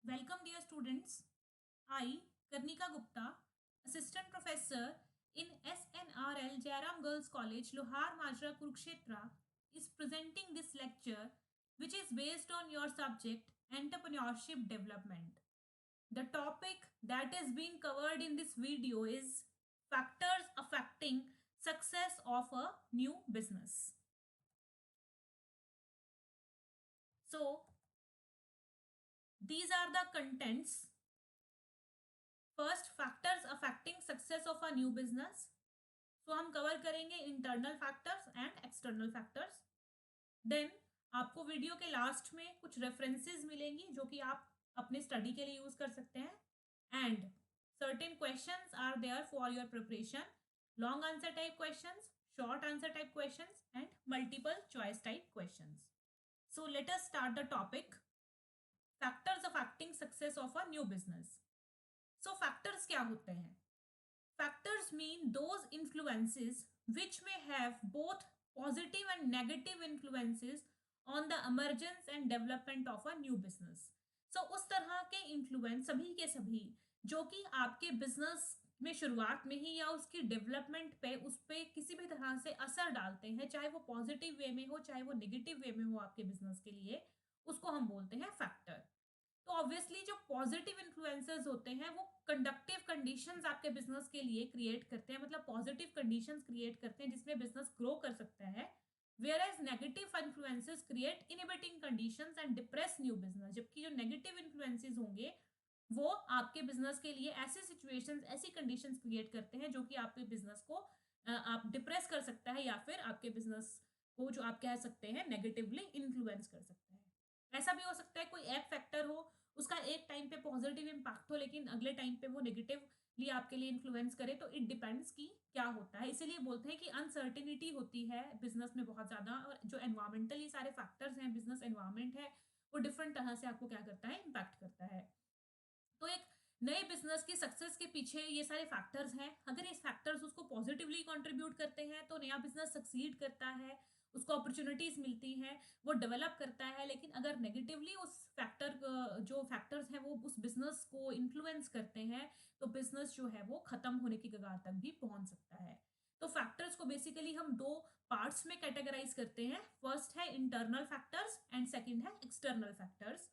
Welcome, dear students. I, Karnika Gupta, Assistant Professor in SNRL Jairam Girls College, Lohar Majra, Kurukshetra, is presenting this lecture, which is based on your subject Entrepreneurship Development. The topic that is being covered in this video is factors affecting success of a new business. So, these are the contents. First factors affecting success of a new business. So हम cover करेंगे internal factors and external factors. Then आपको video के last में कुछ references मिलेंगी जो कि आप अपने स्टडी के लिए यूज कर सकते हैं. And certain questions are there for your preparation. Long answer type questions, short answer type questions and multiple choice type questions. So let us start the topic factors affecting success of a new business. So factors क्या होते हैं? Factors mean those influences which may have both positive and negative influences on the emergence and development of a new business. So उस तरह के influence सभी के सभी जो कि आपके बिजनेस में शुरुआत में ही या उसकी डेवलपमेंट पे उस पर किसी भी तरह से असर डालते हैं, चाहे वो पॉजिटिव वे में हो चाहे वो नेगेटिव वे में हो आपके बिजनेस के लिए, उसको हम बोलते हैं फैक्टर. तो ऑब्वियसली जो पॉजिटिव इन्फ्लुएंसेस होते हैं वो कंडक्टिव कंडीशंस आपके बिजनेस के लिए क्रिएट करते हैं, मतलब पॉजिटिव कंडीशंस क्रिएट करते हैं जिसमें बिजनेस ग्रो कर सकता है. Whereas negative influences create inhibiting conditions and depress new business. जबकि जो नेगेटिव इन्फ्लुएंसेस होंगे वो आपके बिजनेस के लिए ऐसी सिचुएशंस, ऐसी कंडीशंस क्रिएट करते हैं जो कि आपके बिजनेस को आप डिप्रेस कर सकता है या फिर आपके बिजनेस को जो आप कह सकते हैं नेगेटिवली इन्फ्लुएंस कर सकता है. ऐसा भी हो सकता है कोई एक फैक्टर हो, उसका एक टाइम पे पॉजिटिव इम्पैक्ट हो लेकिन अगले टाइम पे वो नेगेटिवली आपके लिए इन्फ्लुएंस करे. तो इट डिपेंड्स कि क्या होता है. इसीलिए बोलते हैं कि अनसर्टिनिटी होती है बिजनेस में बहुत ज़्यादा. और जो एनवायरमेंटली सारे फैक्टर्स हैं, बिजनेस एनवायरमेंट है, वो डिफरेंट तरह से आपको क्या करता है, इम्पैक्ट करता है. तो एक नए बिजनेस की सक्सेस के पीछे ये सारे फैक्टर्स हैं. अगर ये फैक्टर्स उसको पॉजिटिवली कंट्रीब्यूट करते हैं तो नया बिजनेस सक्सीड करता है, उसको अपॉर्चुनिटीज मिलती हैं, वो डेवलप करता है. लेकिन अगर नेगेटिवली उस फैक्टर जो फैक्टर्स हैं वो उस बिजनेस को इन्फ्लुएंस करते हैं तो बिजनेस जो है वो खत्म होने की कगार तक भी पहुंच सकता है. तो फैक्टर्स को बेसिकली हम दो पार्ट्स में कैटेगराइज करते हैं. फर्स्ट है इंटरनल फैक्टर्स एंड सेकंड है एक्सटर्नल फैक्टर्स.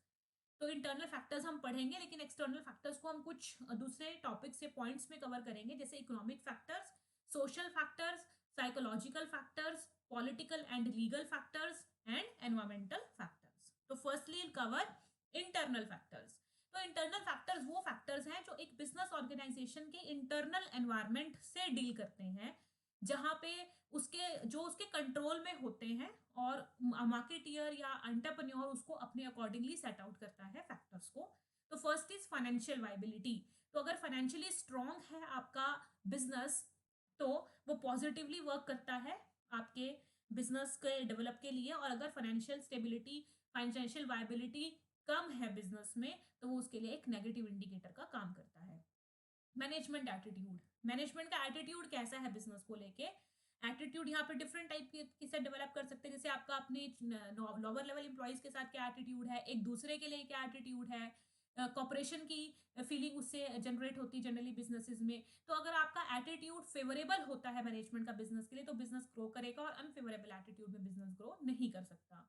तो इंटरनल फैक्टर्स हम पढ़ेंगे लेकिन एक्सटर्नल फैक्टर्स को हम कुछ दूसरे टॉपिक से पॉइंट्स में कवर करेंगे, जैसे economic factors, social factors, psychological factors, political and legal factors and environmental factors. तो फर्स्टली कवर इंटरनल फैक्टर्स. तो इंटरनल फैक्टर्स वो फैक्टर्स हैं जो एक बिजनेस ऑर्गेनाइजेशन के इंटरनल एनवायरनमेंट से डील करते हैं, जहाँ पे उसके कंट्रोल में होते हैं और मार्केटियर या एंटरप्रेन्योर उसको अपने अकॉर्डिंगली सेट आउट करता है फैक्टर्स को. तो फर्स्ट इज फाइनेंशियल वाइबिलिटी. तो अगर फाइनेंशियली स्ट्रांग है आपका बिजनेस तो वो पॉजिटिवली वर्क करता है आपके बिजनेस के डेवलप के लिए. और अगर फाइनेंशियल स्टेबिलिटी, फाइनेंशियल वाइबिलिटी कम है बिजनेस में तो वो उसके लिए एक नेगेटिव इंडिकेटर का काम करता है. Management attitude. मैनेजमेंट का एटीट्यूड कैसा है बिजनेस को लेके? एटीट्यूड यहाँ पे डिफरेंट टाइप के से डेवलप कर सकते हैं. जैसे आपका अपने लोअर लेवल एम्प्लॉयज के साथ क्या एटीट्यूड है, एक दूसरे के लिए क्या एटीट्यूड है, कॉपरेशन की फीलिंग उससे जनरेट होती है जनरली बिजनेसेस में. तो अगर आपका एटीट्यूड फेवरेबल होता है मैनेजमेंट का बिजनेस के लिए तो बिजनेस ग्रो करेगा, और अनफेवरेबल एटीट्यूड में बिजनेस ग्रो नहीं कर सकता.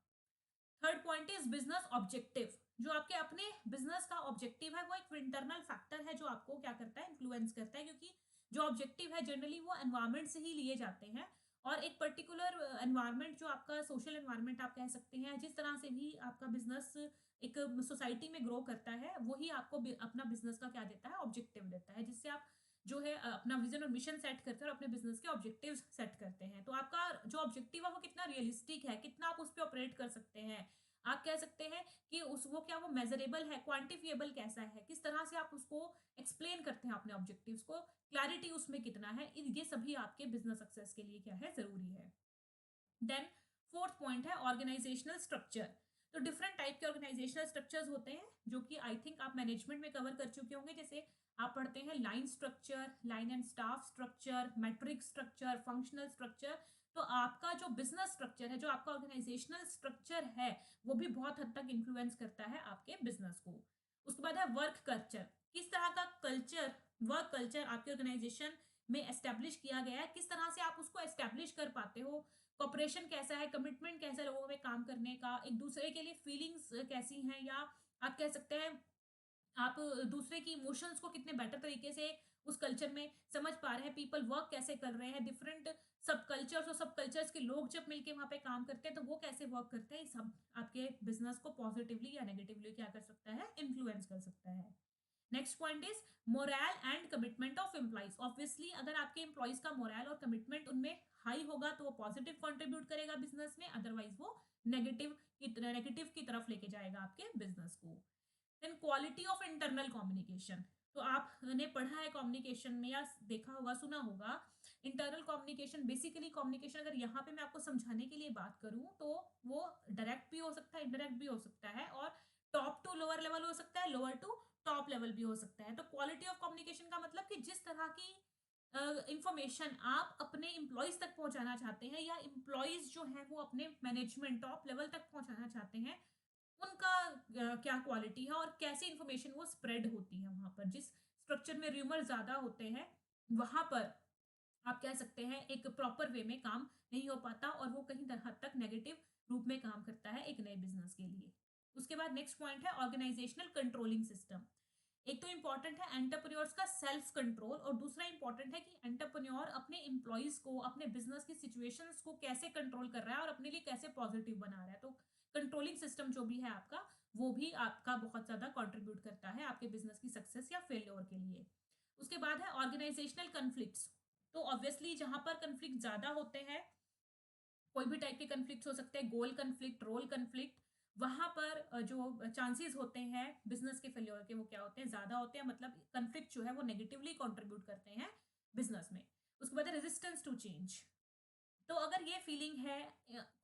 Third point is business objective. जो आपके अपने बिजनेस का ऑब्जेक्टिव है वो एक इंटरनल फैक्टर है जो आपको क्या करता है, इन्फ्लुएंस करता है. क्योंकि जो ऑब्जेक्टिव है जनरली वो एनवायरमेंट से ही लिए जाते हैं. और एक पर्टिकुलर एनवायरमेंट जो आपका सोशल एनवायरमेंट आप कह सकते हैं, जिस तरह से भी आपका बिजनेस एक सोसाइटी में ग्रो करता है वही आपको अपना बिजनेस का क्या देता है, ऑब्जेक्टिव देता है, जिससे आप जो है अपना विजन और मिशन सेट करते हैं और अपने बिजनेस के ऑब्जेक्टिव्स सेट करते हैं. तो आपका जो ऑब्जेक्टिव है वो कितना रियलिस्टिक है, कितना आप उस पर ऑपरेट कर सकते हैं. आप कह सकते हैं कि उस वो क्या वो मेजरेबल है, क्वांटिफिएबल कैसा है, किस तरह से आप उसको एक्सप्लेन करते हैं अपने ऑब्जेक्टिव्स को, क्लैरिटी उसमें कितना है. ये सभी आपके बिजनेस सक्सेस के लिए क्या है, जरूरी है. देन फोर्थ पॉइंट है ऑर्गेनाइजेशनल स्ट्रक्चर. तो डिफरेंट टाइप के ऑर्गेनाइजेशनल स्ट्रक्चर्स होते हैं जो कि आई थिंक आप मैनेजमेंट में कवर कर चुके होंगे. जैसे आप पढ़ते हैं line structure, line and staff structure, matrix structure, functional structure. तो आपका जो बिजनेस स्ट्रक्चर है, जो आपका ऑर्गेनाइजेशनल स्ट्रक्चर है, वो भी बहुत हद तक इन्फ्लुएंस करता है आपके बिजनेस को. उसके बाद है वर्क कल्चर, किस तरह का कल्चर, वर्क कल्चर आपके ऑर्गेनाइजेशन में एस्टेब्लिश किया गया है, किस तरह से आप उसको एस्टेब्लिश कर पाते हो, कॉपरेशन कैसा है, कमिटमेंट कैसा है लोगों में काम करने का, एक दूसरे के लिए फीलिंग्स कैसी हैं, या आप कह सकते हैं आप दूसरे की इमोशंस को कितने बेटर तरीके से उस कल्चर में समझ पा रहे हैं, पीपल वर्क कैसे कर रहे हैं, डिफरेंट सब कल्चर्स और सब कल्चर्स के लोग जब मिलके वहां पे काम करते हैं तो वो कैसे वर्क करते हैं, ये सब आपके बिजनेस को पॉजिटिवली या नेगेटिवली क्या कर सकता है, इन्फ्लुएंस कर सकता है। Next point is moral and commitment of employees. Obviously अगर आपके एम्प्लॉइज का मोरल और कमिटमेंट उनमें हाई होगा तो वो पॉजिटिव कंट्रीब्यूट करेगा बिजनेस में, अदरवाइज वो नेगेटिव की तरफ लेके जाएगा आपके बिजनेस को। Then quality of internal communication, तो आपने पढ़ा है कम्युनिकेशन में या देखा होगा सुना होगा, इंटरनल कम्युनिकेशन बेसिकली कम्युनिकेशन, अगर यहाँ पे मैं आपको समझाने के लिए बात करूं तो वो डायरेक्ट भी हो सकता है, इनडायरेक्ट भी हो सकता है, और टॉप टू लोअर लेवल हो सकता है, लोअर टू टॉप लेवल भी हो सकता है। तो क्वालिटी ऑफ कम्युनिकेशन का मतलब कि जिस तरह की इंफॉर्मेशन आप अपने एम्प्लॉयज तक पहुंचाना चाहते हैं या एम्प्लॉयज जो है वो अपने मैनेजमेंट टॉप लेवल तक पहुंचाना चाहते हैं, उनका क्या क्वालिटी है और कैसी इंफॉर्मेशन वो स्प्रेड होती है वहां पर, जिस स्ट्रक्चर में र्यूमर ज्यादा होते हैं वहां पर आप कह सकते हैं एक प्रॉपर वे में काम नहीं हो पाता और वो कहीं हद तक नेगेटिव रूप में काम करता है एक नए बिजनेस के लिए। उसके बाद नेक्स्ट पॉइंट है ऑर्गेनाइजेशनल कंट्रोलिंग सिस्टम। एक तो इंपॉर्टेंट है एंटरप्रेन्योर्स का सेल्फ कंट्रोल, और दूसरा इंपॉर्टेंट है कि एंटरप्रेन्योर अपने एम्प्लॉयज को अपने बिजनेस की सिचुएशंस को कैसे कंट्रोल कर रहा है और अपने लिए कैसे पॉजिटिव बना रहा है। तो कंट्रोलिंग सिस्टम जो भी है आपका, वो भी आपका बहुत ज्यादा कंट्रीब्यूट करता है आपके बिजनेस की सक्सेस या फेलियर के लिए। उसके बाद है ऑर्गेनाइजेशनल कन्फ्लिक्ट्स। तो ऑब्वियसली जहां पर कन्फ्लिक्ट ज्यादा होते हैं, कोई भी टाइप के कन्फ्लिक्ट हो सकते हैं, गोल कन्फ्लिक्ट, रोल कन्फ्लिक्ट, वहां पर जो चांसेस होते हैं बिजनेस के फेलियर के वो क्या होते हैं, ज्यादा होते हैं, मतलब कन्फ्लिक्ट जो है वो नेगेटिवली कंट्रीब्यूट करते हैं बिजनेस में। उसके बाद रेजिस्टेंस टू चेंज। तो अगर ये फीलिंग है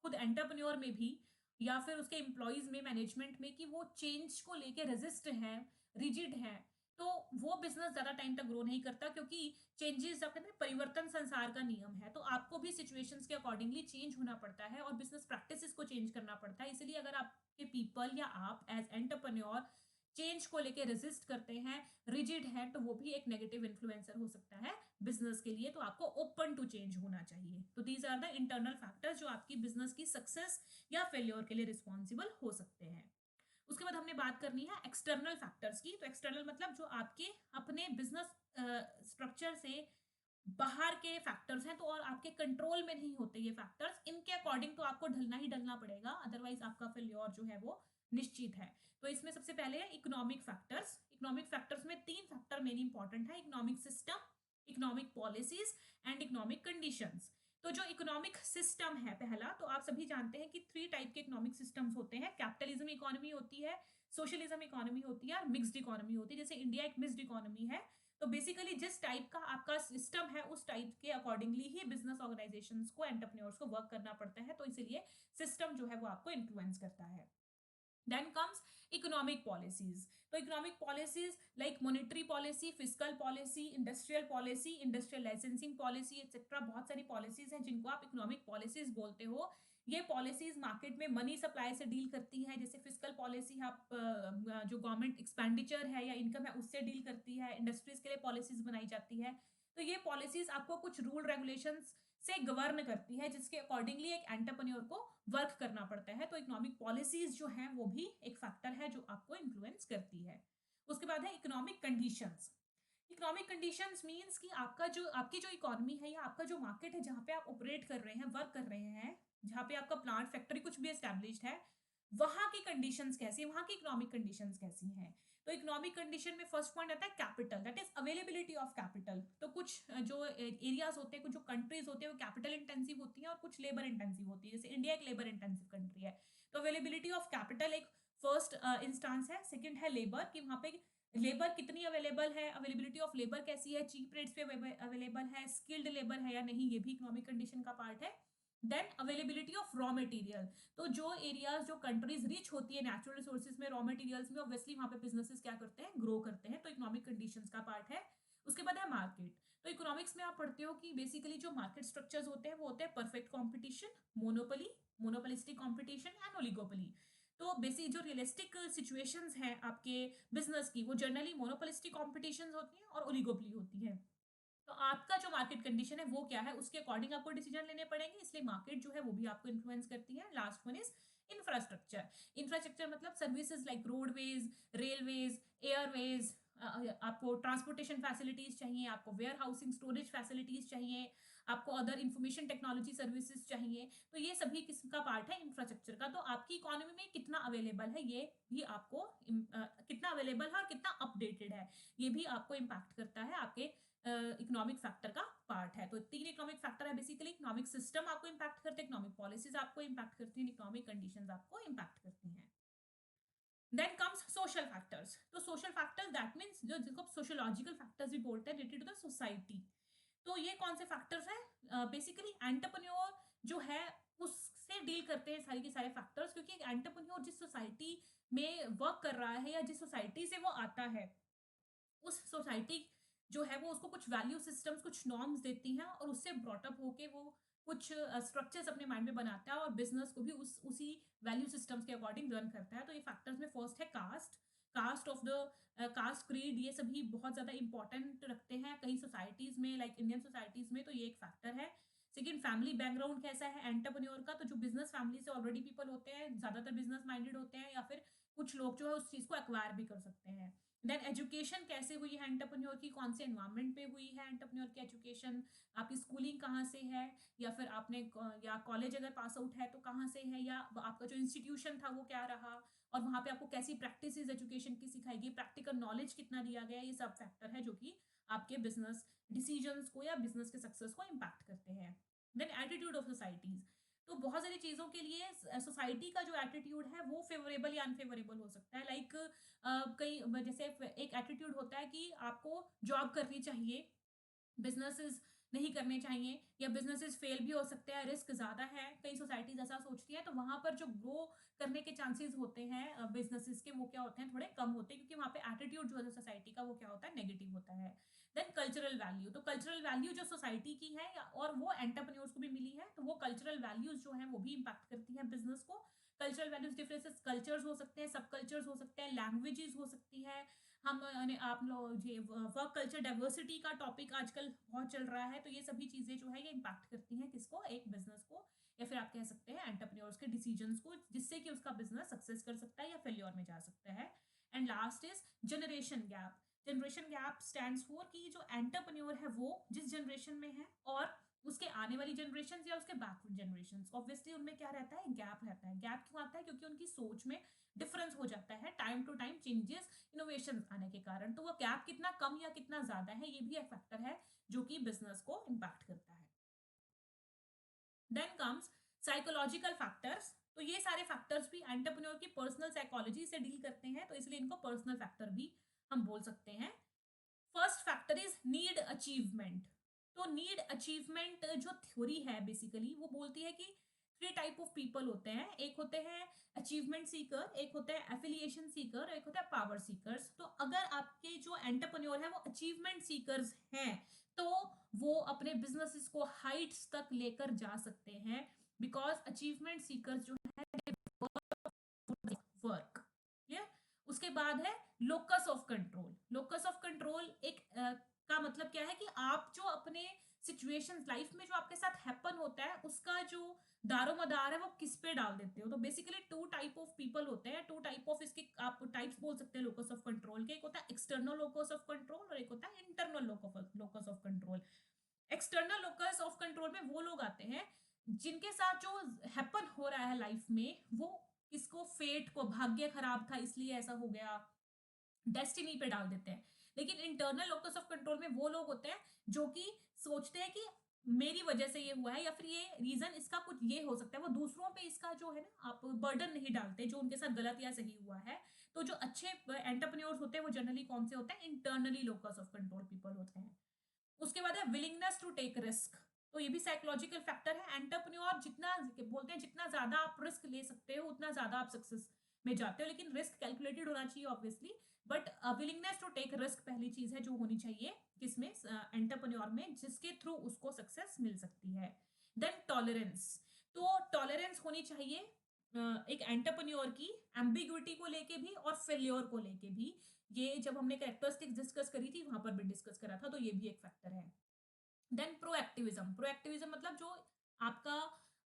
खुद एंटरप्रेन्योर में भी या फिर उसके एम्प्लॉयज में, मैनेजमेंट में, कि वो चेंज को लेके रेजिस्ट है, रिजिड है, तो वो बिजनेस ज्यादा टाइम तक ग्रो नहीं करता, क्योंकि चेंजेस जब कहते हैं परिवर्तन संसार का नियम है, तो आपको भी सिचुएशंस के अकॉर्डिंगली चेंज होना पड़ता है और बिजनेस प्रैक्टिसेस को चेंज करना पड़ता है। इसलिए अगर आपके पीपल या आप एज एंटरप्रेन्योर चेंज को लेके रेजिस्ट करते हैं, रिजिड है, तो वो भी एक नेगेटिव इन्फ्लुएंसर हो सकता है बिजनेस के लिए। तो आपको ओपन टू चेंज होना चाहिए। तो these are the internal factors जो आपकी बिजनेस की सक्सेस या फेल्योर के लिए रिस्पॉन्सिबल हो सकते हैं। उसके बाद हमने बात करनी है एक्सटर्नल फैक्टर्स की। तो एक्सटर्नल मतलब जो आपके अपने बिजनेस स्ट्रक्चर से बाहर के फैक्टर्स हैं, तो और आपके कंट्रोल में नहीं होते ये फैक्टर्स, इनके अकॉर्डिंग तो आपको ढलना ही ढलना पड़ेगा, अदरवाइज आपका फेल्योर जो है वो निश्चित है। तो इसमें सबसे पहले है इकोनॉमिक फैक्टर्स। इकोनॉमिक फैक्टर्स में तीन फैक्टर मेन इंपॉर्टेंट है, economic system, economic policies and economic conditions. तो जो इकोनॉमिक सिस्टम है पहला, तो आप सभी जानते हैं कि थ्री टाइप के इकोनॉमिक सिस्टम्स होते हैं, कैपिटलिज्म इकोनॉमी होती है, सोशलिज्म इकोनॉमी होती है और मिक्स्ड इकोनॉमी होती है। जैसे इंडिया एक मिक्स्ड इकोनॉमी है, तो बेसिकली जिस टाइप का आपका सिस्टम है उस टाइप के अकॉर्डिंगली ही बिजनेस ऑर्गेनाइजेशंस को, एंटरप्रेन्योर्स को वर्क करना पड़ता है, तो इसीलिए सिस्टम जो है वो आपको इन्फ्लुएंस करता है। Then comes economic policies. तो economic policies like monetary policy, physical policy, industrial licensing policy etcetera, बहुत सारी पॉलिसीज हैं जिनको आप इकोनॉमिक पॉलिसीज बोलते हो। ये पॉलिसीज मार्केट में मनी सप्लाई से डील करती है। जैसे फिजिकल पॉलिसी आप जो गवर्नमेंट एक्सपेंडिचर है या इनकम है उससे डील करती है, इंडस्ट्रीज के लिए पॉलिसीज बनाई जाती है। तो ये पॉलिसीज आपको कुछ रूल रेगुलेशंस से गवर्न करती है, जिसके अकॉर्डिंगली एक एंटरप्रेन्योर को वर्क करना पड़ता है। तो इकोनॉमिक पॉलिसीज जो है वो भी एक फैक्टर है जो आपको इन्फ्लुएंस करती है। उसके बाद है economic conditions. Economic conditions means कि आपका जो आपकी जो इकोनॉमी है या आपका जो मार्केट है जहां पे आप ऑपरेट कर रहे हैं, वर्क कर रहे हैं, जहां पे आपका प्लांट फैक्ट्री कुछ भी एस्टेब्लिश्ड है, वहां की कंडीशंस कैसी है, वहां की इकोनॉमिक कंडीशंस कैसी हैं। तो इकोनॉमिक कंडीशन में फर्स्ट पॉइंट आता है capital, that is availability of capital. तो कुछ जो एरियाज होते हैं, कुछ जो कंट्रीज होते हैं वो कैपिटल इंटेंसिव होती है और कुछ लेबर इंटेंसिव होती है। जैसे इंडिया एक लेबर इंटेंसिव कंट्री है, तो अवेलेबिलिटी ऑफ कैपिटल एक फर्स्ट इंस्टांस है। सेकंड है लेबर, कि वहां पे लेबर कितनी अवेलेबल है, अवेलेबिलिटी ऑफ लेबर कैसी है, चीप रेट्स पे अवेलेबल है, स्किल्ड लेबर है या नहीं, ये भी इकोनॉमिक कंडीशन का पार्ट है। Then availability of raw material. तो जो एरियाज, जो कंट्रीज रिच होती है नेचुरल रिसोर्सेज में, रॉ मटेरियल्स में, ऑब्वियसली वहां पे बिजनेसेस क्या करते हैं, ग्रो करते हैं, तो इकोनॉमिक कंडीशंस का पार्ट है। उसके बाद है मार्केट। तो इकोनॉमिक्स में आप पढ़ते हो कि बेसिकली जो मार्केट स्ट्रक्चर्स होते हैं वो होते हैं perfect competition, monopoly, monopolistic competition and oligopoly. तो बेसिक जो रियलिस्टिक सिचुएशंस हैं आपके बिजनेस की, वो जनरली मोनोपोलिस्टिक कॉम्पिटिशंस होती हैं और ओलिगोपोली होती है। तो आपका जो मार्केट कंडीशन है वो क्या है, उसके अकॉर्डिंग आपको डिसीजन लेने पड़ेंगे, इसलिए मार्केट जो है वो भी आपको इन्फ्लुएंस करती है। Last one is infrastructure. Infrastructure मतलब services like roadways, railways, airways, आपको ट्रांसपोर्टेशन फैसिलिटीज चाहिए, आपको वेयर हाउसिंग स्टोरेज फैसिलिटीज चाहिए, आपको अदर इंफॉर्मेशन टेक्नोलॉजी सर्विसेज चाहिए। तो ये सभी किस्म का पार्ट है इंफ्रास्ट्रक्चर का। तो आपकी इकोनॉमी में कितना अवेलेबल है, ये भी आपको कितना अवेलेबल है और कितना अपडेटेड है, ये भी आपको इम्पैक्ट करता है, आपके इकोनॉमिक फैक्टर का पार्ट है। तो 3 इकोनॉमिक फैक्टर है बेसिकली। इकोनॉमिक सिस्टम आपको इम्पैक्ट करते हैं, इकोनॉमिक पॉलिसीज आपको इम्पैक्ट करती हैं, इकोनॉमिक कंडीशंस आपको इम्पैक्ट करती हैं। Then comes social factors. तो सोशल फैक्टर्स दैट मीन्स जो जिसको सोशियोलॉजिकल फैक्टर्स भी बोलते हैं, रिलेटेड टू द सोसाइटी। तो ये कौन से फैक्टर्स हैं? बेसिकली एंटरप्रेन्योर जो है उससे डील करते हैं सारे के सारे फैक्टर्स, क्योंकि एंटरप्रेन्योर जिस सोसाइटी में वर्क कर रहा है या जिस सोसाइटी से वो आता है, उस सोसाइटी जो है वो उसको कुछ वैल्यू सिस्टम्स, कुछ नॉर्म्स देती हैं और उससे ब्रॉटअप होके वो कुछ स्ट्रक्चर्स अपने माइंड में बनाता है और बिजनेस को भी उसी वैल्यू सिस्टम्स के अकॉर्डिंग रन करता है। तो ये फैक्टर्स में फर्स्ट है caste. Caste of the caste, creed, ये सभी बहुत ज्यादा इंपॉर्टेंट रखते हैं कई सोसाइटीज में, लाइक इंडियन सोसाइटीज में, तो ये एक फैक्टर है। सेकेंड, फैमिली बैकग्राउंड कैसा है एंटरप्रेन्योर का। तो जो बिजनेस फैमिली से ऑलरेडी पीपल होते हैं, ज्यादातर बिजनेस माइंडेड होते हैं, या फिर कुछ लोग जो है उस चीज को एक्वायर भी कर सकते हैं। देन एजुकेशन कैसे हुई है एंटरप्रेन्योर की, कौन से एनवायरनमेंट पे हुई है एंटरप्रेन्योर की एजुकेशन, आपकी स्कूलिंग कहाँ से है, या फिर आपने या कॉलेज अगर पास आउट है तो कहाँ से है, या आपका जो इंस्टीट्यूशन था वो क्या रहा, और वहाँ पे आपको कैसी प्रैक्टिस एजुकेशन की सिखाई गई, प्रैक्टिकल नॉलेज कितना दिया गया, ये सब फैक्टर है जो कि आपके बिजनेस डिसीजंस को या बिजनेस के सक्सेस को इम्पैक्ट करते हैं। Then attitude of societies. तो बहुत सारी चीज़ों के लिए सोसाइटी का जो एटीट्यूड है वो फेवरेबल या अनफेवरेबल हो सकता है। लाइक कई जैसे एक एटीट्यूड होता है कि आपको जॉब करनी चाहिए, बिजनेसेस नहीं करने चाहिए, या बिजनेसेस फेल भी हो सकते हैं, रिस्क ज्यादा है, कई सोसाइटीज ऐसा सोचती है। तो वहां पर जो ग्रो करने के चांसेस होते हैं बिजनेसेस के, वो क्या होते हैं, थोड़े कम होते हैं, क्योंकि वहां पे एटीट्यूड जो है सोसाइटी का वो क्या होता है, नेगेटिव होता है। Then cultural value. तो कल्चरल वैल्यू जो सोसाइटी की है और वो एंटरप्रेन्योर्स को भी मिली है, तो वो कल्चरल वैल्यूज जो है वो भी इम्पैक्ट करती है बिजनेस को। कल्चरल वैल्यूज डिफरेंसेस, कल्चर्स हो सकते हैं, सब कल्चर्स हो सकते हैं, लैंग्वेजेस हो सकती है। हम आप लोग ये वर्क कल्चर डाइवर्सिटी का टॉपिक आजकल बहुत चल रहा है, तो ये सभी चीजें जो है ये इम्पैक्ट करती हैं किसको, एक बिजनेस को, या फिर आप कह सकते हैं एंटरप्रेन्योर्स के डिसीजंस को, जिससे कि उसका बिजनेस सक्सेस कर सकता है या फेल्योर में जा सकता है। And last is generation gap. Generation gap stands for कि जो एंटरप्रेन्योर है वो जिस जनरेशन में है और उसके आने वाली जनरेशन या उसके बैकवर्ड जनरेशन, ऑब्वियसली उनमें क्या रहता है, गैप रहता है। गैप क्यों आता है? क्योंकि उनकी सोच में डिफरेंस हो जाता है, time to time changes, innovation आने के कारण। तो वो गैप कितना कम या कितना ज्यादा है, ये भी एक फैक्टर है जो कि बिजनेस को इम्पैक्ट करता है। Then comes psychological factors. तो ये सारे फैक्टर्स भी एंटरप्रेन्योर की पर्सनल साइकोलॉजी से डील करते हैं, तो इसलिए इनको पर्सनल फैक्टर भी हम बोल सकते हैं। First factor is need achievement. तो नीड अचीवमेंट जो थ्योरी है बेसिकली वो बोलती है कि 3 टाइप ऑफ पीपल होते हैं। एक होते हैं अचीवमेंट सीकर, एक होता है एफिलिएशन सीकर, एक होता है पावर सीकर्स। तो अगर आपके जो एंटरप्रेन्योर है वो अचीवमेंट सीकर्स हैं, तो वो अपने बिजनेसेस को हाइट्स तक लेकर जा सकते हैं, बिकॉज अचीवमेंट सीकर्स जो है वर्क क्लियर। उसके बाद है locus of control. Locus of control एक का मतलब क्या है कि आप जो अपने सिचुएशंस लाइफ में जो आपके साथ हैपन होता है उसका जो दारोमदार है वो किस पे डाल देते हो। तो बेसिकली 2 टाइप ऑफ पीपल होते हैं, 2 टाइप ऑफ इसके आप टाइप्स बोल सकते हैं लोकस ऑफ कंट्रोल के। एक होता है एक्सटर्नल लोकस ऑफ कंट्रोल और एक होता है internal locus of control. External locus of control में वो लोग आते हैं जिनके साथ जो हैपन हो रहा है लाइफ में वो इसको फेट को, भाग्य खराब था इसलिए ऐसा हो गया, डेस्टिनी पे डाल देते हैं। लेकिन इंटरनल लोकस ऑफ कंट्रोल में वो लोग होते हैं जो कि सोचते हैं कि मेरी वजह से ये हुआ है, या फिर ये रीजन इसका कुछ ये हो सकता है। वो दूसरों पे इसका जो है ना आप बर्डन नहीं डालते जो उनके साथ गलत या सही हुआ है। तो जो अच्छे एंटरप्रेन्योर्स होते हैं वो जनरली कौन से होते हैं, internally locus of control people होते हैं। उसके बाद है विलिंगनेस टू टेक रिस्क। तो ये भी साइकोलॉजिकल फैक्टर है। एंटरप्रेन्योर जितना बोलते हैं जितना ज्यादा आप रिस्क ले सकते हो उतना ज्यादा आप सक्सेस में जाते हो, लेकिन रिस्क कैलकुलेटेड होना चाहिए obviously. But willingness to take risk पहली चीज है जो होनी चाहिए किसमें, एंटरप्रेन्योर में, जिसके थ्रू उसको सक्सेस मिल सकती है। Then tolerance. तो टॉलरेंस होनी चाहिए एक एंटरप्रेन्योर की एम्बिग्विटी को लेके भी और फेल्योर को लेके भी। ये जब हमने कैरेक्टरिस्टिक्स डिस्कस करी थी वहां पर भी डिस्कस करा था, तो ये भी एक फैक्टर है। देन प्रोएक्टिविज्म, प्रोएक्टिविज्म मतलब जो आपका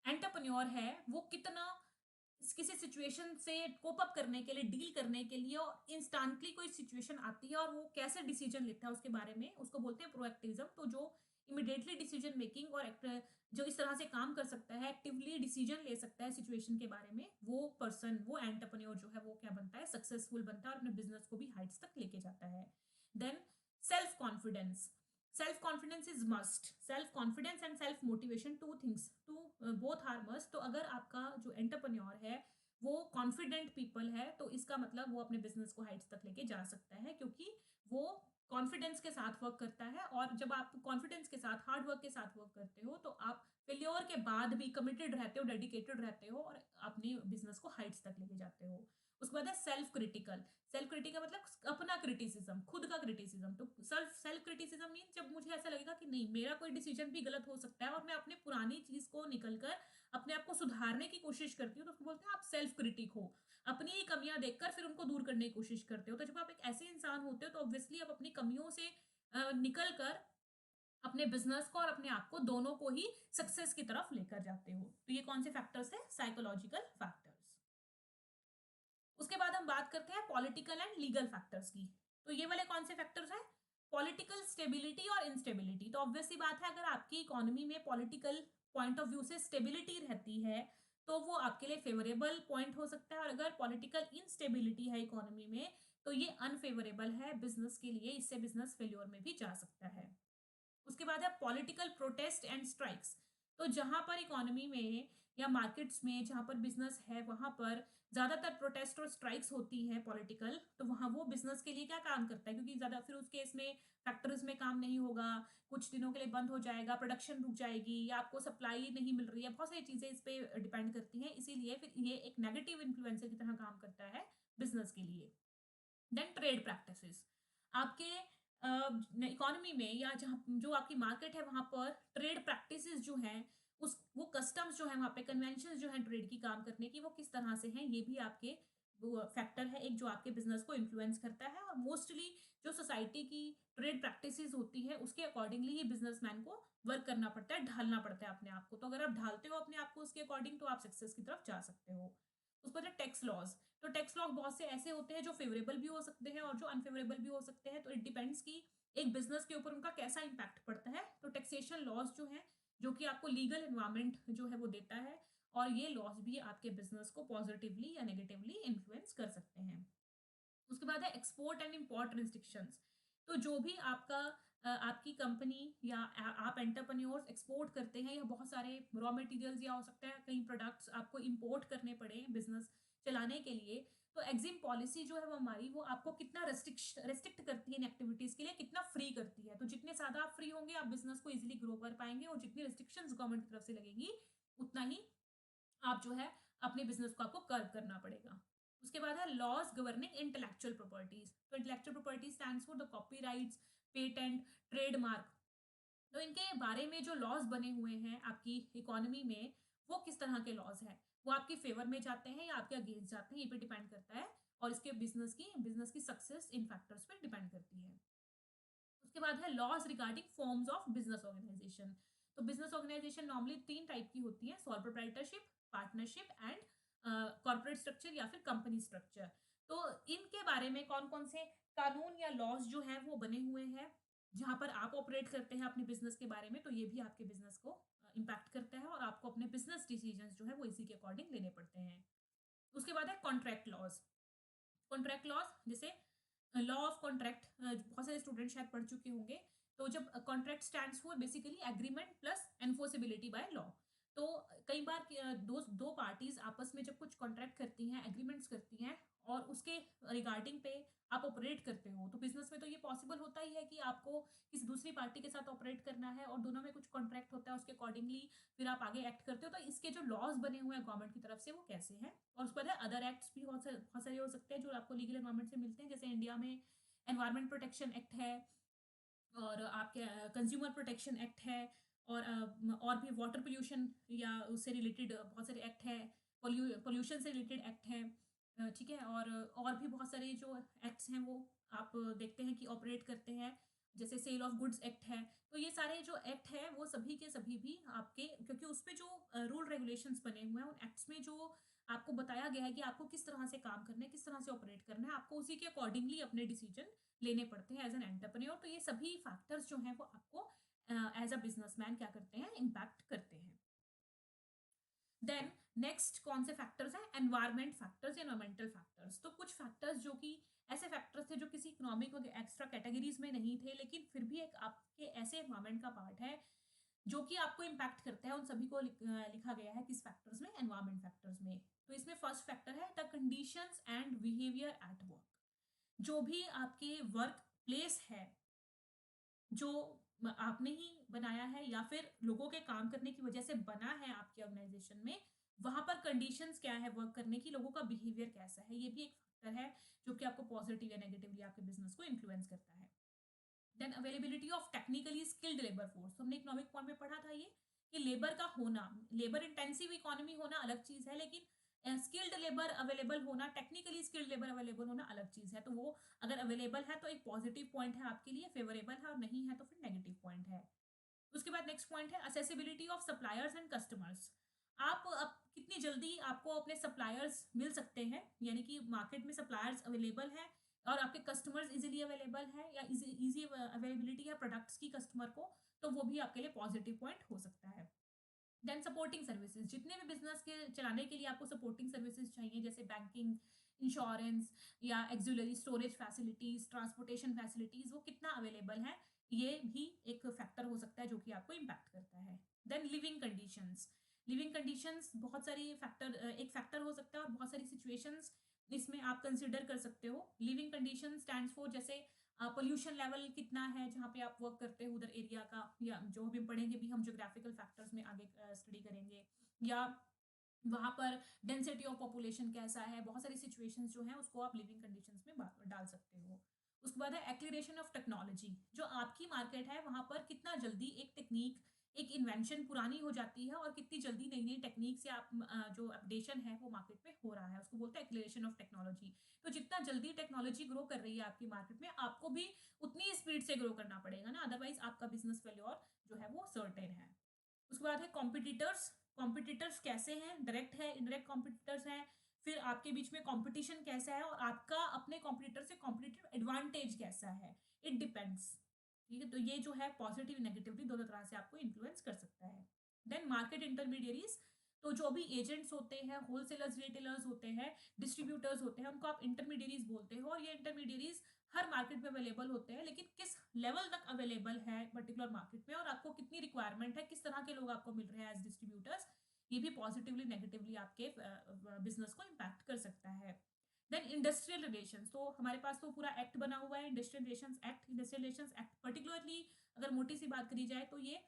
एंटरप्रेन्योर है वो कितना किसी सिचुएशन से कोप अप करने के लिए, डील करने के लिए, और इंस्टेंटली कोई सिचुएशन आती है और वो कैसे डिसीजन लेता है उसके बारे में, उसको बोलते हैं प्रोएक्टिविज्म। तो जो इमिडिएटली डिसीजन मेकिंग और जो इस तरह से काम कर सकता है, एक्टिवली डिसीजन ले सकता है सिचुएशन के बारे में, वो पर्सन, वो एंटरप्रेन्योर जो है वो क्या बनता है, सक्सेसफुल बनता है और अपने बिजनेस को भी हाइट्स तक लेके जाता है। Then self confidence, self confidence is must. Self confidence and self motivation, two things, two both are must. तो अगर आपका जो एंटरप्रेन्योर है वो कॉन्फिडेंट पीपल है तो इसका मतलब वो अपने बिजनेस को हाइट्स तक लेके जा सकता है, क्योंकि वो कॉन्फिडेंस के साथ वर्क करता है। और जब आप कॉन्फिडेंस के साथ, हार्ड वर्क के साथ वर्क करते हो तो आप फेल्योर के बाद भी कमिटेड रहते हो, डेडिकेटेड रहते हो और अपनी बिजनेस को हाइट्स तक लेके जाते हो। उसके बाद है सेल्फ क्रिटिकल। सेल्फ क्रिटिकल मतलब अपना क्रिटिसिज्म, खुद का क्रिटिसिज्म। तो सेल्फ क्रिटिसिज्म मीन जब मुझे ऐसा लगेगा कि नहीं, मेरा कोई डिसीजन भी गलत हो सकता है और मैं अपने पुरानी चीज को निकल कर अपने आप को सुधारने की कोशिश करती हूँ, तो उसको बोलते हैं आप सेल्फ क्रिटिक हो। अपनी ही कमियां देखकर फिर उनको दूर करने की कोशिश करते हो। तो जब आप एक ऐसे इंसान होते हो तो ऑब्वियसली आप अपनी कमियों से निकल कर अपने बिजनेस को और अपने आप को दोनों को ही सक्सेस की तरफ लेकर जाते हो। तो ये कौन से फैक्टर्स है, साइकोलॉजिकल फैक्टर्स। उसके बाद हम बात करते हैं पॉलिटिकल एंड लीगल फैक्टर्स की। तो ये वाले कौन से फैक्टर्स हैं, पॉलिटिकल स्टेबिलिटी और इंस्टेबिलिटी। तो ऑब्वियसली बात है, अगर आपकी इकोनॉमी में पॉलिटिकल पॉइंट ऑफ व्यू से स्टेबिलिटी रहती है तो वो आपके लिए फेवरेबल पॉइंट हो सकता है, और अगर पॉलिटिकल इंस्टेबिलिटी है इकोनॉमी में तो ये अनफेवरेबल है बिजनेस के लिए, इससे बिजनेस फेल्योर में भी जा सकता है। उसके बाद है पॉलिटिकल प्रोटेस्ट एंड स्ट्राइक्स। तो जहां पर इकोनॉमी में या मार्केट्स में जहां पर बिजनेस है वहां पर ज्यादातर प्रोटेस्ट और स्ट्राइक्स होती हैं पॉलिटिकल, तो वहां वो बिजनेस के लिए क्या काम करता है, क्योंकि ज्यादा फिर उस केस में फैक्ट्रीज में काम नहीं होगा, कुछ दिनों के लिए बंद हो जाएगा, प्रोडक्शन रुक जाएगी या आपको सप्लाई नहीं मिल रही है, बहुत सारी चीजें इस पे डिपेंड करती हैं। इसीलिए फिर ये एक नेगेटिव इन्फ्लुएंसर की तरह काम करता है बिजनेस के लिए। देन ट्रेड प्रैक्टिसेस, आपके इकोनॉमी में या जहाँ जो आपकी मार्केट है वहां पर ट्रेड प्रैक्टिसेस जो हैं, उस वो कस्टम्स जो है वहां पे, कन्वेंशन जो है ट्रेड की काम करने की, वो किस तरह से हैं, ये भी आपके फैक्टर है एक जो आपके बिजनेस को इन्फ्लुएंस करता है। और मोस्टली जो सोसाइटी की ट्रेड प्रैक्टिसेस होती है उसके अकॉर्डिंगली ही बिजनेसमैन को वर्क करना पड़ता है, ढालना पड़ता है अपने आप को। तो अगर आप ढालते हो अपने आप को उसके अकॉर्डिंग तो आप सक्सेस की तरफ जा सकते हो। उस पर टैक्स लॉज, तो टैक्स लॉ बहुत से ऐसे होते हैं जो फेवरेबल भी हो सकते हैं और जो अनफेवरेबल भी हो सकते हैं। तो इट डिपेंड्स कि एक बिजनेस के ऊपर उनका कैसा इंपैक्ट पड़ता है। तो टैक्सेशन लॉज जो है, जो कि आपको लीगल एनवायरमेंट जो है वो देता है, और ये लॉज भी आपके बिजनेस को पॉजिटिवली या नेगेटिवली इन्फ्लुएंस कर सकते हैं। उसके बाद है एक्सपोर्ट एंड इम्पोर्ट रिस्ट्रिक्शंस। तो जो भी आपका आपकी कंपनी या आप एंटरप्रेन्योर्स एक्सपोर्ट करते हैं, या बहुत सारे रॉ मटेरियल्स या हो सकता है कई प्रोडक्ट्स आपको इंपोर्ट करने पड़े बिजनेस चलाने के लिए, तो एग्जिम पॉलिसी जो है वो हमारी, वो आपको कितना रेस्ट्रिक्ट करती है इन एक्टिविटीज के लिए, कितना फ्री करती है। तो जितने ज्यादा आप फ्री होंगे आप बिजनेस को इजिली ग्रो कर पाएंगे, और जितनी रिस्ट्रिक्शंस गवर्नमेंट की तरफ से लगेगी उतना ही आप जो है अपने बिजनेस को आपको कर्व करना पड़ेगा। उसके बाद है लॉज गवर्निंग इंटेलेक्चुअल प्रॉपर्टीज। तो intellectual property stands for the copyrights, patent, trademark. तो इनके बारे में जो लॉज बने हुए हैं आपकी इकोनॉमी में, वो किस तरह के लॉज हैं, वो आपके फेवर में जाते हैं या आपके अगेंस्ट जाते हैं, ये पे डिपेंड करता है। और इसके बिजनेस की सक्सेस इन फैक्टर्स पे डिपेंड करती है। उसके बाद है laws regarding forms of business organisation. तो बिजनेस ऑर्गेनाइजेशन नॉर्मली 3 टाइप की होती है, sole proprietorship, partnership and corporate structure या फिर कंपनी स्ट्रक्चर। तो इनके बारे में कौन कौन से कानून या लॉज जो है वो बने हुए हैं जहां पर आप ऑपरेट करते हैं अपने बिजनेस के बारे में, तो ये भी आपके बिजनेस को इम्पैक्ट करता है और आपको अपने बिजनेस डिसीजंस जो है वो इसी के अकॉर्डिंग लेने पड़ते हैं। उसके बाद है कॉन्ट्रैक्ट लॉज। कॉन्ट्रैक्ट लॉज जैसे लॉ ऑफ कॉन्ट्रैक्ट, बहुत सारे स्टूडेंट शायद पढ़ चुके होंगे। तो जब contract stands for basically agreement plus enforceability by law. तो कई बार दो दो पार्टीज आपस में जब कुछ कॉन्ट्रैक्ट करती हैं, एग्रीमेंट्स करती हैं और उसके रिगार्डिंग पे आप ऑपरेट करते हो, तो बिजनेस में तो ये पॉसिबल होता ही है कि आपको किसी दूसरी पार्टी के साथ ऑपरेट करना है और दोनों में कुछ कॉन्ट्रैक्ट होता है, उसके अकॉर्डिंगली फिर आप आगे एक्ट करते हो। तो इसके जो लॉज बने हुए हैं गवर्नमेंट की तरफ से वो कैसे हैं। और उसके बाद है अदर एक्ट्स भी बहुत सारे हो सकते हैं जो आपको लीगल एनवायरमेंट से मिलते हैं। जैसे इंडिया में एनवायरमेंट प्रोटेक्शन एक्ट है, और आपके कंज्यूमर प्रोटेक्शन एक्ट है, और भी वाटर पोल्यूशन या उससे रिलेटेड बहुत सारे एक्ट है, पोल्यूशन से रिलेटेड एक्ट है। ठीक है। और भी बहुत सारे जो एक्ट्स हैं वो आप देखते हैं कि ऑपरेट करते हैं, जैसे सेल ऑफ गुड्स एक्ट है। तो ये सारे जो एक्ट है वो सभी के सभी भी आपके, क्योंकि उस पे जो रूल रेगुलेशंस बने हुए हैं उन एक्ट्स में जो आपको बताया गया है कि आपको किस तरह से काम करना है, किस तरह से ऑपरेट करना है, आपको उसी के अकॉर्डिंगली अपने डिसीजन लेने पड़ते हैं एज एन एंटरप्रेन्योर। तो ये सभी फैक्टर्स जो हैं वो आपको एज अ बिजनेसमैन क्या करते हैं, इम्पैक्ट करते हैं। देन नेक्स्ट कौन से फैक्टर्स हैं, एनवायरमेंट फैक्टर्स, एनवायरमेंटल फैक्टर्स। तो कुछ फैक्टर्स जो कि ऐसे फैक्टर्स थे जो किसी इकोनॉमिक एक्स्ट्रा कैटेगरीज में नहीं थे, लेकिन फिर भी एक आपके ऐसे एनवायरमेंट का पार्ट है जो कि आपको इम्पैक्ट करता है। उन सभी को लिखा गया है किस फैक्टर्स में, एनवायरमेंट फैक्टर्स में। तो इसमें फर्स्ट फैक्टर है the conditions and behaviour at work. जो भी आपके वर्क प्लेस है, जो आपने ही बनाया है या फिर लोगों के काम करने की वजह से बना है आपके ऑर्गेनाइजेशन में, वहां पर कंडीशंस क्या है वर्क करने की, लोगों का बिहेवियर कैसा है, ये भी एक फैक्टर है जो कि आपको पॉजिटिव या नेगेटिवली आपके बिजनेस को इन्फ्लुएंस करता है। Then availability of technically skilled labour force. हमने इकोनॉमिक पॉइंट में पढ़ा था ये कि लेबर का होना, लेबर इंटेंसिव इकोनॉमी होना अलग चीज है, लेकिन स्किल्ड लेबर अवेलेबल होना, टेक्निकली स्किल्ड लेबर अवेलेबल होना अलग चीज है। तो वो अगर अवेलेबल है तो एक पॉजिटिव पॉइंट है आपके लिए, फेवरेबल है, और नहीं है तो फिर नेगेटिव पॉइंट है। उसके बाद नेक्स्ट पॉइंट है accessibility of suppliers and customers. आप अब कितनी जल्दी आपको अपने सप्लायर्स मिल सकते हैं, यानी कि मार्केट में सप्लायर्स अवेलेबल है और आपके कस्टमर्स इजीली अवेलेबल है, या इजी अवेलेबिलिटी है प्रोडक्ट्स की कस्टमर को, तो वो भी आपके लिए पॉजिटिव पॉइंट हो सकता है। देन सपोर्टिंग सर्विसेज, जितने भी बिजनेस के चलाने के लिए आपको सपोर्टिंग सर्विसेज चाहिए, जैसे बैंकिंग, इंश्योरेंस या axillary storage facilities, transportation facilities, वो कितना अवेलेबल है, ये भी एक फैक्टर हो सकता है जो कि आपको इम्पैक्ट करता है। Then living conditions, living conditions बहुत सारी फैक्टर, एक फैक्टर हो सकता है और बहुत सारी सिचुएशंस इसमें आप कंसिडर कर सकते हो। लिविंग कंडीशन स्टैंड्स फॉर जैसे पोल्यूशन लेवल कितना है जहाँ पे आप वर्क करते हो उधर एरिया का, या जो भी पढ़ेंगे भी हम ज्योग्राफिकल फैक्टर्स में आगे स्टडी करेंगे, या वहाँ पर डेंसिटी ऑफ पॉपुलेशन कैसा है, बहुत सारी सिचुएशंस जो हैं उसको आप लिविंग कंडीशंस में डाल सकते हो। उसके बाद है एक्लीरेशन ऑफ टेक्नोलॉजी, जो आपकी मार्केट है वहाँ पर कितना जल्दी एक टेक्निक, एक इन्वेंशन पुरानी हो जाती है और कितनी जल्दी नई नई टेक्निक से आप जो अपडेशन है वो मार्केट में हो रहा है, उसको बोलते हैं एक्लीरेशन ऑफ टेक्नोलॉजी। तो जितना जल्दी टेक्नोलॉजी ग्रो कर रही है आपकी मार्केट में, आपको भी उतनी स्पीड से ग्रो करना पड़ेगा ना, अदरवाइज आपका बिजनेस फेल्योर जो है वो सर्टेन है। उसके बाद है कॉम्पिटिटर्स। कॉम्पिटिटर्स कैसे हैं, डायरेक्ट है, इनडायरेक्ट कॉम्पिटिटर्स हैं, फिर आपके बीच में कंपटीशन कैसा है और आपका अपने कॉम्पिटिटर से कॉम्पिटिटिव एडवांटेज कैसा है, इट डिपेंड्स। ठीक है, तो ये जो है पॉजिटिव नेगेटिवली दोनों तरह से आपको इन्फ्लुएंस कर सकता है। देन मार्केट इंटरमीडियरीज, तो जो भी एजेंट्स होते हैं, होलसेलर्स, रिटेलर्स होते हैं, डिस्ट्रीब्यूटर्स होते हैं, उनको आप इंटरमीडियरीज बोलते हो, और ये इंटरमीडियरीज हर मार्केट में अवेलेबल होते हैं, लेकिन किस लेवल तक अवेलेबल है पर्टिकुलर मार्केट में और आपको कितनी रिक्वायरमेंट है, किस तरह के लोग आपको मिल रहे हैं एज डिस्ट्रीब्यूटर्स, ये भी पॉजिटिवली नेगेटिवली आपके बिजनेस को इम्पैक्ट कर सकता है। देन इंडस्ट्रियल रिलेशन, तो हमारे पास तो पूरा एक्ट बना हुआ है, industrial relation act. Industrial relation act particularly अगर मोटी सी बात करी जाए तो ये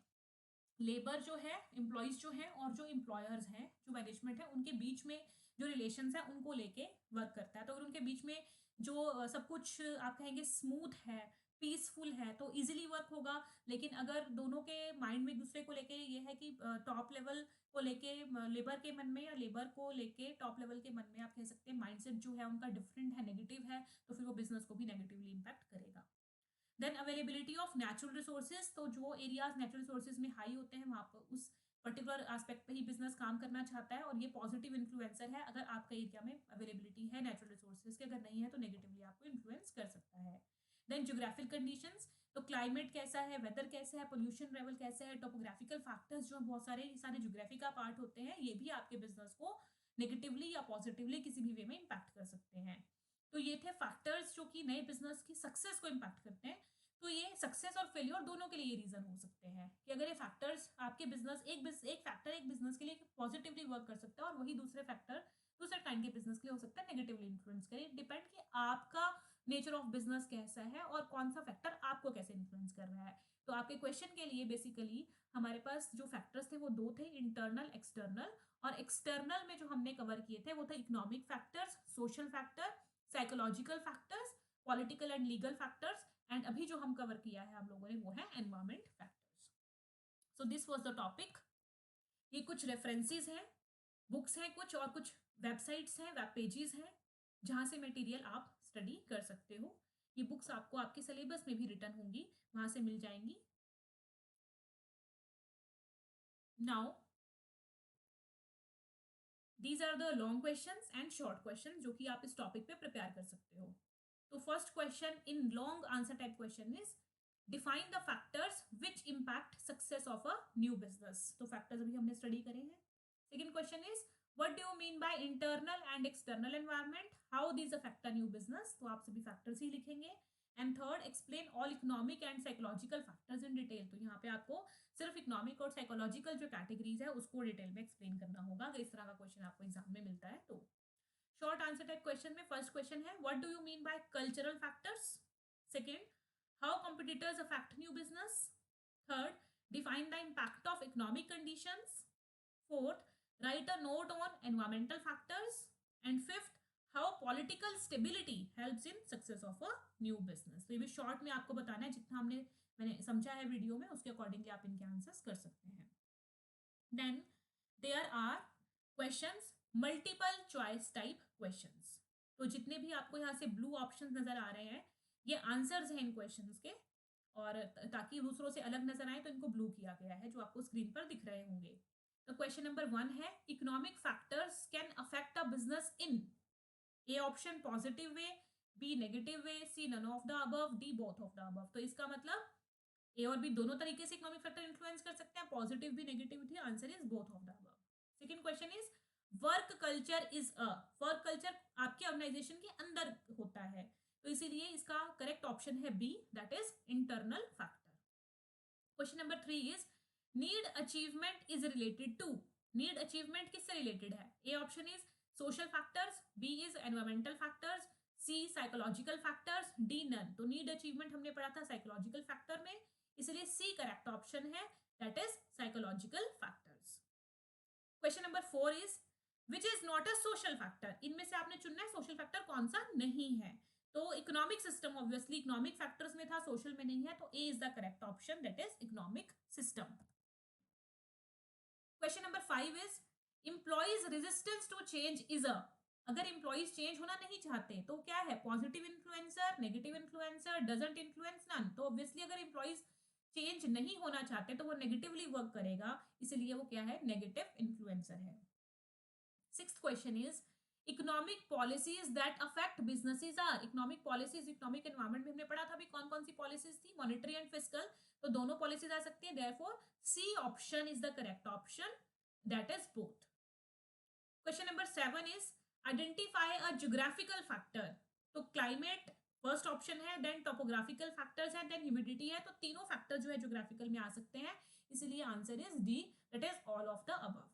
लेबर जो है, एम्प्लॉयज जो है और जो एम्प्लॉयर्स हैं, जो मैनेजमेंट है, उनके बीच में जो रिलेशंस है उनको लेके वर्क करता है। तो अगर उनके बीच में जो सब कुछ आप कहेंगे स्मूथ है, पीसफुल है, तो इजीली वर्क होगा। लेकिन अगर दोनों के माइंड में एक दूसरे को लेके ये है कि टॉप लेवल को लेके लेबर के मन में, या लेबर को लेके टॉप लेवल के मन में, आप कह सकते हैं माइंडसेट जो है उनका डिफरेंट है, नेगेटिव है, तो फिर वो बिजनेस को भी नेगेटिवली इम्पैक्ट करेगा। Then availability of natural resources, तो जो एरियाज नेचुरल रिसोर्सेज में हाई होते हैं वहाँ पर उस पर्टिकुलर एस्पेक्ट पे ही बिजनेस काम करना चाहता है, और ये पॉजिटिव इन्फ्लुएंसर है अगर आपका एरिया में अवेलेबिलिटी है नेचुरल रिसोर्सेज की, अगर नहीं है तो नेगेटिवली आपको इन्फ्लुएंस कर सकता है। देन ज्योग्राफिक कंडीशंस, तो क्लाइमेट कैसा है, वेदर कैसा है, पोल्यूशन लेवल कैसा है, टोपोग्राफिकल फैक्टर्स जो बहुत सारे सारे ज्योग्राफी का पार्ट होते हैं, ये भी आपके बिजनेस को नेगेटिवली या पॉजिटिवली किसी भी वे में इम्पैक्ट कर सकते हैं। तो ये थे फैक्टर्स जो कि नए बिजनेस की सक्सेस को इम्पैक्ट करते हैं। तो ये सक्सेस और फेलियर दोनों के लिए ये रीजन हो सकते हैं कि अगर ये फैक्टर्स आपके बिजनेस, एक फैक्टर एक बिजनेस के लिए पॉजिटिवली वर्क कर सकता है और वही दूसरे फैक्टर दूसरे काइंड के बिजनेस के लिए हो सकता है नेगेटिवली इन्फ्लुएंस करे। डिपेंड कि आपका नेचर ऑफ बिजनेस कैसा है और कौन सा फैक्टर आपको कैसे इन्फ्लुएंस कर रहा है। तो आपके क्वेश्चन के लिए बेसिकली हमारे पास जो फैक्टर्स थे वो दो थे, इंटरनल एक्सटर्नल। और एक्सटर्नल में जो हमने कवर किए थे वो थे economic factors, social factor, psychological factors, political and legal factors, and अभी जो हम कवर किया है हम लोगों ने वो है environment factors. So this was the topic. ये कुछ रेफरेंसेस हैं, बुक्स हैं कुछ, और कुछ वेबसाइट्स हैं, वेब पेजेस हैं जहाँ से मटेरियल आप स्टडी कर सकते हो। ये बुक्स आपको आपके सिलेबस में भी रिटर्न होंगी, वहाँ से मिल जाएंगी। Now these are the long questions and short question जो कि आप इस टॉपिक पे प्रिपेयर कर सकते हो। तो first question in long answer type question is define the factors which impact success of a new business. तो फैक्टर्स अभी हमने स्टडी करे हैं। Second question is what do you mean by internal and external environment, how these affect a new business. तो आप सभी factors ही लिखेंगे। And third, explain all economic and psychological factors in detail. तो यहाँ पे आपको सिर्फ इकोनॉमिक और साइकोलॉजिकल जो कैटेगरीज है उसको डिटेल में एक्सप्लेन करना होगा अगर इस तरह का क्वेश्चन आपको एग्जाम में मिलता है तो। शॉर्ट आंसर टाइप क्वेश्चन में फर्स्ट क्वेश्चन है what do you mean by cultural factors. Second, how competitors affect new business. Third, define the impact of economic conditions. Fourth, write a note on environmental factors. And fifth, how political stability helps in success of a new business। तो ये भी short में आपको बताना है, जितना मैंने समझा है वीडियो में उसके अकॉर्डिंगली आप इनके आंसर्स कर सकते हैं। Then there are questions multiple choice type questions. तो जितने भी आपको यहाँ से ब्लू ऑप्शंस नजर आ रहे हैं ये आंसर्स हैं इन क्वेश्चंस के, और ताकि दूसरों से अलग नजर आए तो इनको ब्लू किया गया है जो आपको स्क्रीन पर दिख रहे होंगे। तो क्वेश्चन नंबर 1 है economic factors can affect a business in A option positive way, B negative way, C none of the above, D both of the above. तो इसका मतलब ए और बी दोनों तरीके से इकोनॉमिक फैक्टर इन्फ्लुएंस कर सकते हैं, पॉजिटिव भी नेगेटिव भी। Answer is both of the above. Second question is work culture is a, work culture आपके ऑर्गेनाइजेशन के अंदर होता है, तो इसीलिए इसका करेक्ट ऑप्शन है B, that is internal factor. Question number 3 is need achievement is related to. Need achievement किससे रिलेटेड है? A option is social factors, B is environmental factors, C psychological factors, D none. तो need achievement हमने पढ़ा था psychological factor में, इसलिए C correct option है, that is psychological factors. Question number 4 is which is not a social factor. इनमें से आपने चुनना है सोशल फैक्टर कौन सा नहीं है। तो economic system obviously economic factors में था, सोशल में नहीं है, तो A is the correct option, that is economic system. Question number 5 is employees resistance to change is a. अगर एम्प्लॉइज चेंज होना नहीं चाहते तो क्या है? Positive influencer, negative influencer, doesn't influence, none. तो ऑब्वियसली अगर एम्प्लॉइज चेंज नहीं होना चाहते तो वो नेगेटिवली वर्क करेगा, इसलिए वो क्या है? नेगेटिव इन्फ्लुएंसर है। Sixth question is economic policies that affect businesses are. Economic policies economic environment में हमने पढ़ा था, भी कौन कौन सी पॉलिसीज थी? Monetary and fiscal. तो दोनों पॉलिसीज आ सकती है, therefore C option is the correct option, that is both. Question number 7 is identify a geographical factor. तो क्लाइमेट फर्स्ट ऑप्शन है, देन टोपोग्राफिकल फैक्टर्स है, देन ह्यूमिडिटी है। तो तीनों फैक्टर जो है ज्योग्राफिकल में आ सकते हैं, इसलिए answer is D, that is all of the above.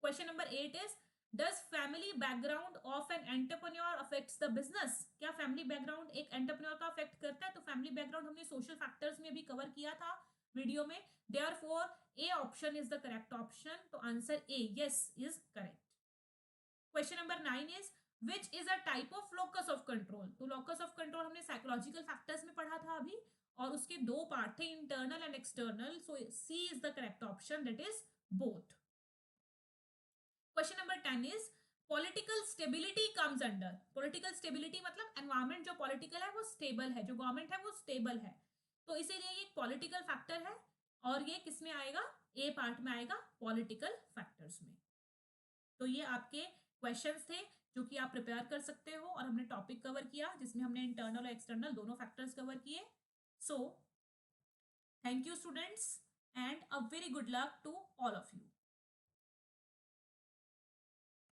Question number 8 is does family background of an entrepreneur affects the business. क्या फैमिली बैकग्राउंड एक एंटरप्रेन्योर का अफेक्ट करता है? तो फैमिली बैकग्राउंड हमने सोशल फैक्टर्स में भी कवर किया था वीडियो में, therefore A option is the correct option. तो answer A, yes, is correct. Question number 9 is which is a type of locus of control. तो लोकस ऑफ कंट्रोल हमने psychological factors में पढ़ा था अभी, और उसके दो पार्ट थे, internal and external. So C is the correct option, that is both. Question number 10 is political stability comes under. Political stability मतलब एनवायरमेंट जो पॉलिटिकल है वो स्टेबल है, जो गवर्नमेंट है वो स्टेबल है, तो इसीलिए ये पॉलिटिकल फैक्टर है, और ये किस में आएगा? ए पार्ट में आएगा, पॉलिटिकल फैक्टर्स में। तो ये आपके क्वेश्चंस थे जो कि आप प्रिपेयर कर सकते हो, और हमने टॉपिक कवर किया जिसमें हमने इंटरनल और एक्सटर्नल दोनों फैक्टर्स कवर किए। So thank you students, and a very good luck to all of you.